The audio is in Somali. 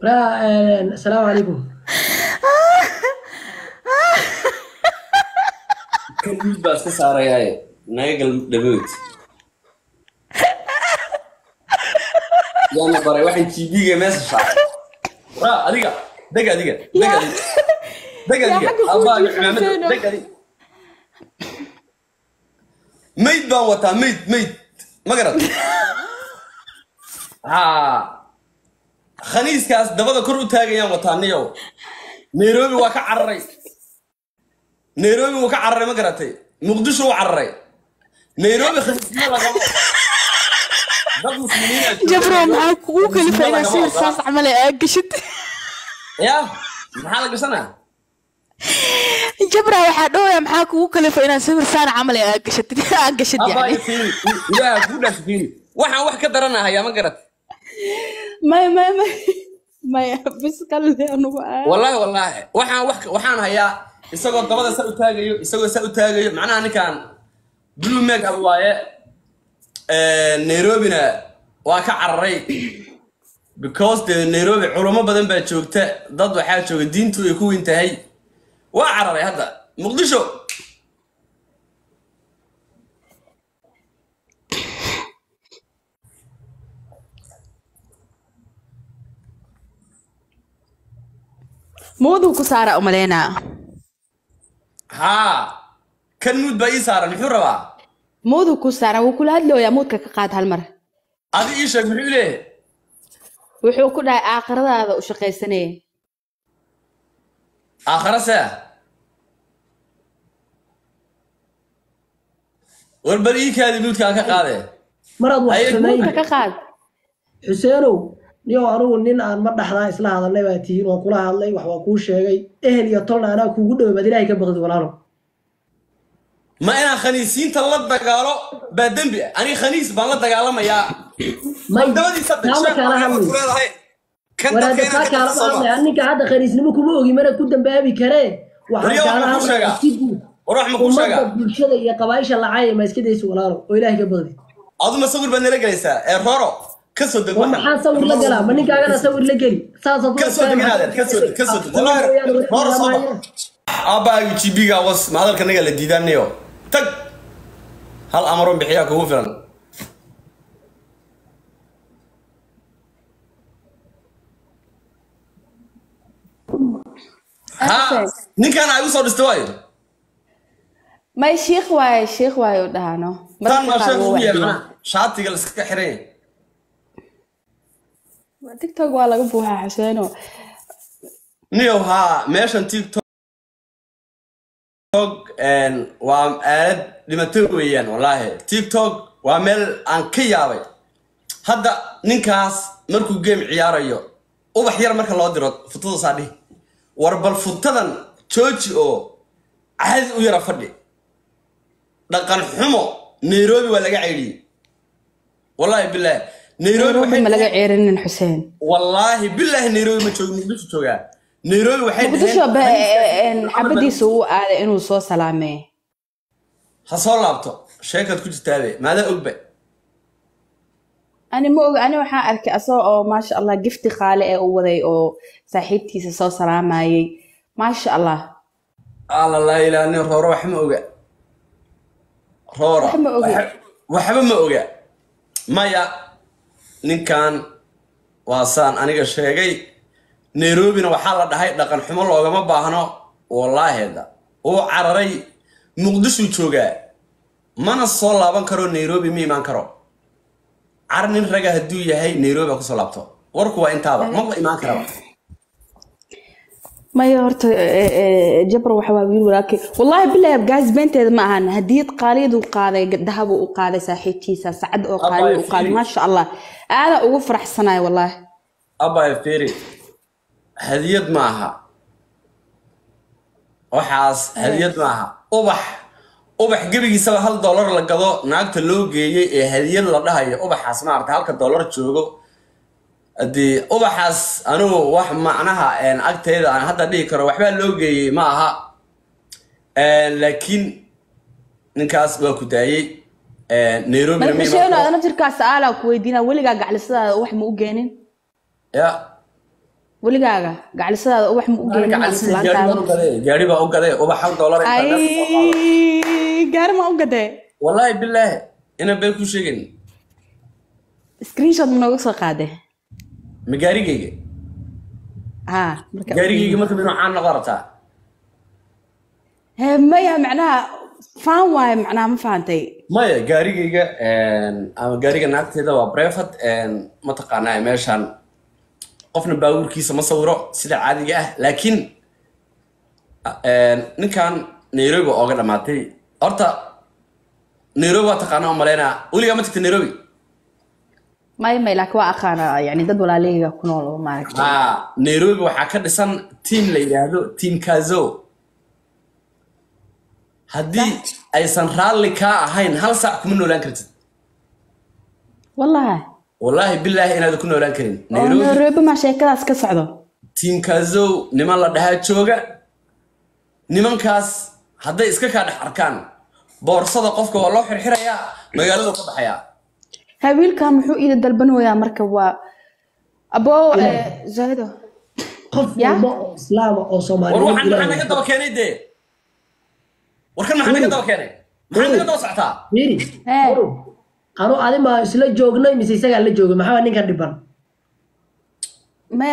لا السلام عليكم. كل بس كسر ياي ناقل دبوت يعني برا واحد تيجي مس شعر را أديك دقة دقة يا دقة دقة دقة يا دقة حق أبا خوجي عمامته حسينو. دقة دقة ميت باوتا ميت ما قرأت ها خنيس كاس دبضة كرو تاجي يوم وطنيو نيروبي وكا عرّي نيروبي وكا عرّي ما قرأتي مقدشو عرّي نيروبي خنيس ما لقمو dad muslimiin ah jooga جبرو Nairobi معاك وكل khaniisnimo فاينا lagama سير ogola صاص عمل اقشت. yaa maxaa la gashanaa جبرو waxaa dhooya maxaa kugu kalifay inaan sawir saan camal ay aagashad abaa yani fiiri ilaaha ku dhaaf fiiri waxaan wax ka daranahayaa ma garat may bis kale anugu wallaahi waxaan hayaa isagoo dabada sa u taagayo macnaha ninkan blue make up waaye Nairobina waa ka cararay because the Nairobi culamo badan baa joogta dad waxaa jooga diintu ay ku weyn tahay waa cararay hadda muqdisho moodu ku saara umaleyna ها كان مود باي صار محو ربا moodu ku saara wuu kula hadlooyaa moodka ka qaad hal mar هذه ايش محو ليه wuxuu ku dhahay aakhiradaada u shaqaysanee اخر ساعه والبريك هذه مود كان قاده مرض هاي وحسنين moodka ka qaad حسينو نيو أروح نين عن مرة حدا إسلام هذا اللي باتين وكلها الله وحوكوش شيء إهل يطلع أنا كوجود مدينة هيك بغض ولا ما انا خنيسين تلد دقالو بعدين بي انا خنيس بالله دقاله ما يا ما دودي صدق نعم شيخ كان هم كان ولا دكينا دفاع كان على تصمم بعض يعني كعادة خريس نمو كبوغي مرة كنت بابي كره وحنا اليوم كان ما هم كوش شجع وروح ما كوش ومرة شجع بالشدة يا قبائش الله عايم ما يسكت يسوع ولا وإلهي كبغض اظن صور بين رجليسا الرورو كسود وما دغوحن حان صور لقلا ما نيجا أنا صور لقلي ساسا كسود هذا كسود والله رورو صبا ابا جي بيغا وس ما هذا كان لا ديدانيو تك هل امرهم بحياك هو فعلا ها نكان ايو سو دستواي may sheekh waaye u dhahano كان ما شيخ هو يا شاطي قال اسك خيرين tiktok waa laga buuxaa xaseeno نيو ها ميشن تيك توك ان وام اد لمتو ويان والله تيك توك وامل ان كيابي هدا نينكاس markuu game ciyaarayo ubax yar marka loo diro futada saadhi warbal futadan jooji oo ahad u yara fadhi dhaqan xumo Nairobi waa laga ceeliyay wallahi billahi Nairobi ma laga ceerinin Xuseen wallahi billahi Nairobi ma joogin Muqdisho joogaa Nairobi waxay Muqdisho xabadiisu uu aaday inuu soo salaamay ha soo laabto sheekad ku jirtaabe maada ogba ani ma og ani waxaan arkay asoo oo maasha Allah gifti qaale ee uu waday oo saaxiibtiisa soo salaamayay maasha Allah alla la ilaani rooro wax ma oga rooro waxba ma oga maya ninkan waasaan aniga sheegay Nairobi waxaa la dhahay dhaqan xumo loogama baahno wallahi oo cararay Muqdisho jooga mana soo laaban karo Nairobi ma iman karo arnin raga haduu yahay Nairobi ku soo laabto warku waa intaaba ma iman karo ما يورت جبر وحوابين ولكن والله بالله جاز بنتي معهن هديت قاليد وقاضي ذهب وقاضي ساحبتيسا سعد وقاضي وقاضي ما شاء الله هذا وفرح سناي والله أبا يفيري هديت معها وحاس هديت معها أبح جيبي يسوي $1 لقضاء ناقت اللوجي هديت لله أبح حاس ما عرفت $1 تشوفه أدي أبحث أنا واحد معناها إن أكتر أنا حتى دي كرو وحبال لوجي معها لكن نكاس بكتاي نيروبي ما شيء أنا تركع سؤال وكويدينا ولي قاعد على السؤال واحد مو جانين يا weligaaga gacalisadaada ubax ma u geeynin gaari baa u gaday ubax $1 ay gaari ma u gaday wallahi billahi ina beel ku sheegin screenshot ma nooga soo qaaday ma gaarigayga gaarigayga marka inuu caan noqo rabtaa maya macnaha faan waaye macnaha ma fahantay maya gaarigayga ama gaariga naagteeda waa brevat ma taqaanaa meeshaan qofna baabuurkiisa ma sawiro sida caadiga ah laakiin ninkan Nairobi ooga dhamaatay horta Nairobi waa taqaanaa oo maleena waliga ma tagtay Nairobi may laakiin waa aqaana yani dad walaaleyga ku nool oo maaragtay Nairobi waxaa ka dhisan team la yiraahdo team Kazo haddii aysan raalli ka ahayn hal saac kuma noolaan kartid wallahi billahi inaad ku noolaan karin Nairobi ma sheekadaas ka socdo team Kazo niman la dhahaa jooga nimankaas hadday iska ka dhex arkaan boorsada qofka waa loo xirxirayaa magaalada ka baxaya wiilkan muxuu ida dalbanooyaa marka waa abo zaido qof walba oo islaam oo Soomaaliyeed war waxaan naga daba keenay de warkan maxaa naga daba keenay maxaa naga daba soctaa miri anu adima isla joognay mise isaga la joogay maxaa ninka dhiban ma